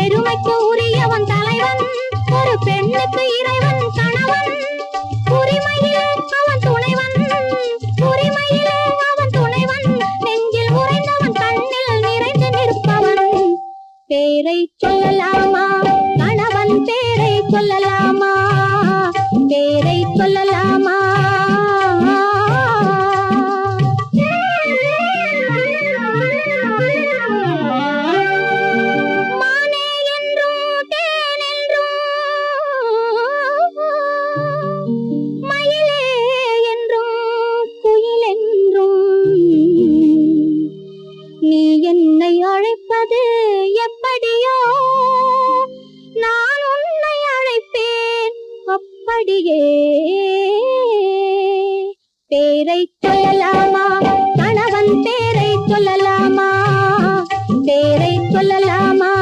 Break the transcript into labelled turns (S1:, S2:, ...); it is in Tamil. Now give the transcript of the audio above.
S1: பெருமைக்கு உரியவன் தலைவன், ஒரு பெண்ணுக்கு இறைவன் கணவன். உரிமையிலே அவன் துணைவன், உரிமையிலே அவன் துணைவன், நெஞ்சில் உறைந்தவன் கண்ணில் நிறைந்து நிற்பவன். பேரை சொல்லலாமா கணவன் பேரை சொல்லலாம்.